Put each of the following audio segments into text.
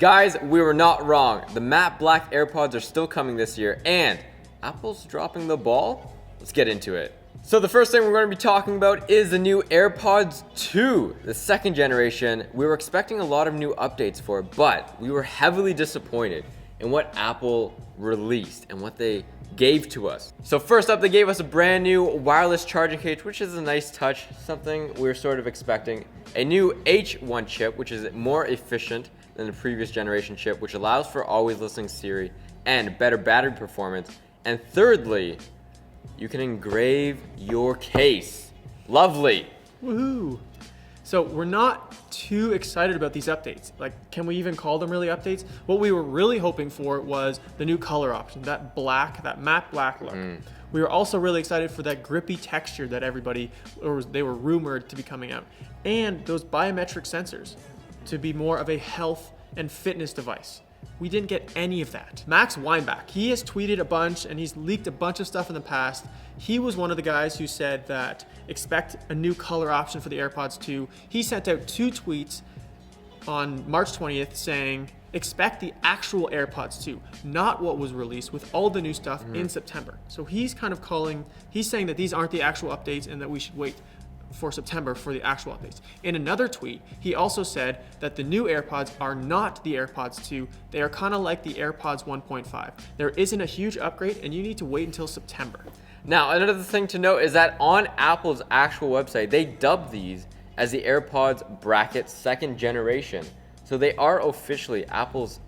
Guys, we were not wrong. The matte black AirPods are still coming this year, and Apple's dropping the ball? Let's get into it. So the first thing we're going to be talking about is the new AirPods 2, the second generation. We were expecting a lot of new updates for it, but we were heavily disappointed in what Apple released and what they gave to us. So first up, they gave us a brand new wireless charging case, which is a nice touch, something we were sort of expecting. A new H1 chip, which is more efficient than the previous generation chip, which allows for always listening Siri and better battery performance. And thirdly, you can engrave your case. Lovely. Woohoo! So we're not too excited about these updates. Like, can we even call them really updates? What we were really hoping for was the new color option, that black, that matte black look. We were also really excited for that grippy texture that they were rumored to be coming out. And those biometric sensors to be more of a health and fitness device. We didn't get any of that. Max Weinbach, he has tweeted a bunch and he's leaked a bunch of stuff in the past. He was one of the guys who said that expect a new color option for the AirPods 2. He sent out 2 tweets on March 20th saying, expect the actual AirPods 2, not what was released with all the new stuff in September. So he's saying that these aren't the actual updates and that we should wait for September for the actual updates. In another tweet, he also said that the new AirPods are not the AirPods 2. They are kind of like the AirPods 1.5. There isn't a huge upgrade and you need to wait until September. Now, another thing to note is that on Apple's actual website, they dubbed these as the AirPods bracket second generation. So they are officially Apple's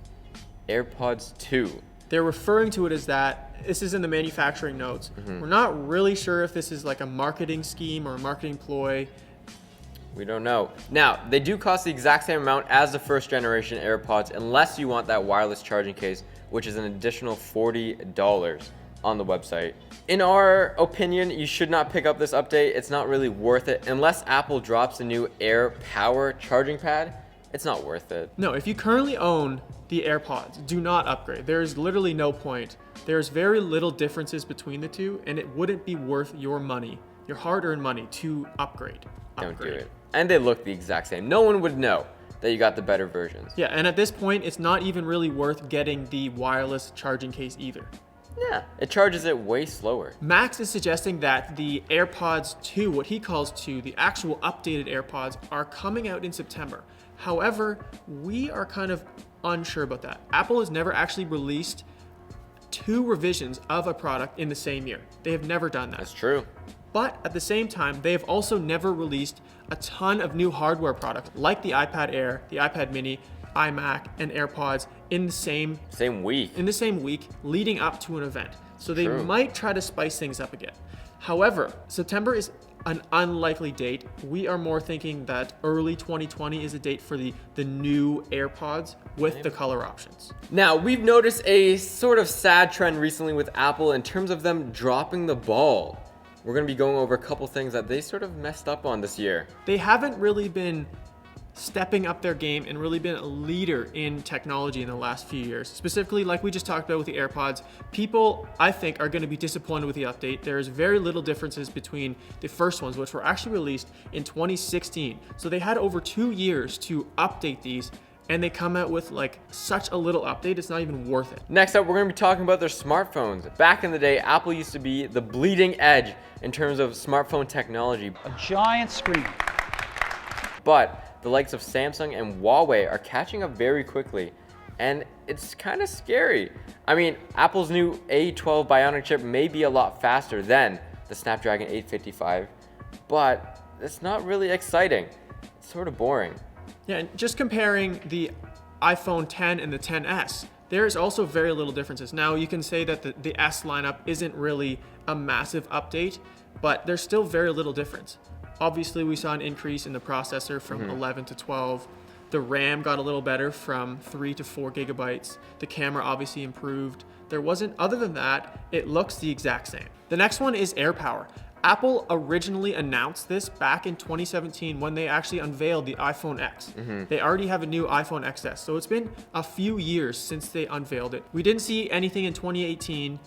AirPods 2. They're referring to it as that. This is in the manufacturing notes. We're not really sure if this is like a marketing scheme or a marketing ploy. We don't know. Now, they do cost the exact same amount as the first generation AirPods unless you want that wireless charging case, which is an additional $40 on the website. In our opinion, you should not pick up this update. It's not really worth it. Unless Apple drops the new AirPower charging pad, it's not worth it. No, if you currently own the AirPods, do not upgrade. There is literally no point. There's very little differences between the two, and it wouldn't be worth your money, your hard-earned money, to upgrade. Don't do it. And they look the exact same. No one would know that you got the better versions. Yeah, and at this point, it's not even really worth getting the wireless charging case either. Yeah, it charges it way slower. Max is suggesting that the AirPods 2, what he calls 2, the actual updated AirPods, are coming out in September. However, we are kind of unsure about that. Apple has never actually released 2 revisions of a product in the same year. They have never done that. That's true. But at the same time, they have also never released a ton of new hardware products like the iPad Air, the iPad Mini, iMac, and AirPods in the same week leading up to an event. So they might try to spice things up again. However, September is an unlikely date. We are more thinking that early 2020 is a date for the new AirPods with the color options. Now, we've noticed a sort of sad trend recently with Apple in terms of them dropping the ball. We're going to be going over a couple things that they sort of messed up on this year. They haven't really been stepping up their game and really been a leader in technology in the last few years. Specifically, like we just talked about with the AirPods, people, I think, are going to be disappointed with the update. There's very little differences between the first ones, which were actually released in 2016. So they had over 2 years to update these, and they come out with like such a little update, it's not even worth it. Next up, we're going to be talking about their smartphones. Back in the day, Apple used to be the bleeding edge in terms of smartphone technology. A giant screen. But the likes of Samsung and Huawei are catching up very quickly, and it's kind of scary. I mean, Apple's new A12 Bionic chip may be a lot faster than the Snapdragon 855, but it's not really exciting. It's sort of boring. Yeah, and just comparing the iPhone 10 and the 10s, there's also very little differences. Now, you can say that the S lineup isn't really a massive update, but there's still very little difference. Obviously, we saw an increase in the processor from 11 to 12. The RAM got a little better from 3 to 4 gigabytes. The camera obviously improved. Other than that, it looks the exact same. The next one is AirPower. Apple originally announced this back in 2017 when they actually unveiled the iPhone X. They already have a new iPhone XS, so it's been a few years since they unveiled it. We didn't see anything in 2018.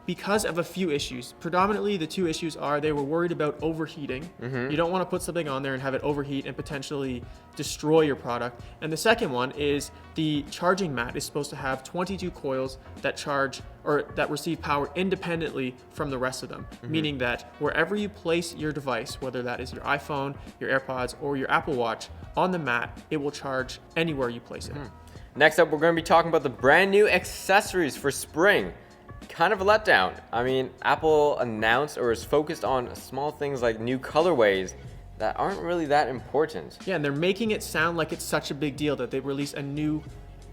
because of a few issues. Predominantly, the two issues are they were worried about overheating. You don't want to put something on there and have it overheat and potentially destroy your product. And the second one is the charging mat is supposed to have 22 coils that charge or that receive power independently from the rest of them, meaning that wherever you place your device, whether that is your iPhone, your AirPods, or your Apple Watch, on the mat, it will charge anywhere you place it. Next up, we're going to be talking about the brand new accessories for spring. Kind of a letdown. I mean, Apple announced or is focused on small things like new colorways that aren't really that important. Yeah, and they're making it sound like it's such a big deal that they release a new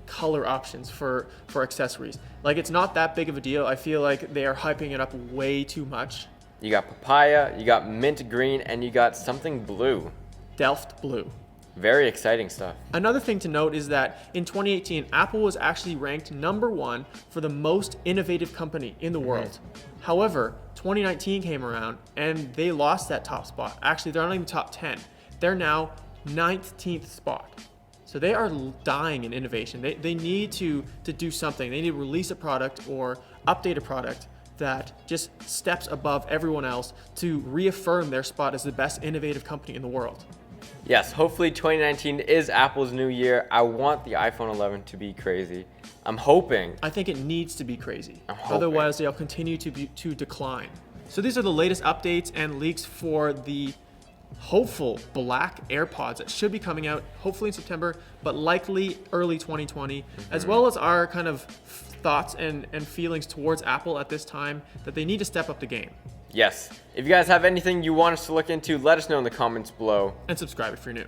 color options for accessories. Like, it's not that big of a deal. I feel like they are hyping it up way too much. You got papaya, you got mint green, and you got something blue. Delft blue. Very exciting stuff. Another thing to note is that in 2018, Apple was actually ranked #1 for the most innovative company in the world. However, 2019 came around and they lost that top spot. Actually, they're not even top 10. They're now 19th spot. So they are dying in innovation. They need to do something. They need to release a product or update a product that just steps above everyone else to reaffirm their spot as the best innovative company in the world. Yes, hopefully 2019 is Apple's new year. I want the iPhone 11 to be crazy. I'm hoping. I think it needs to be crazy. I'm hoping. Otherwise, they'll continue to decline. So these are the latest updates and leaks for the hopeful black AirPods that should be coming out hopefully in September, but likely early 2020, as well as our kind of thoughts and feelings towards Apple at this time that they need to step up the game. Yes. If you guys have anything you want us to look into, let us know in the comments below. And subscribe if you're new.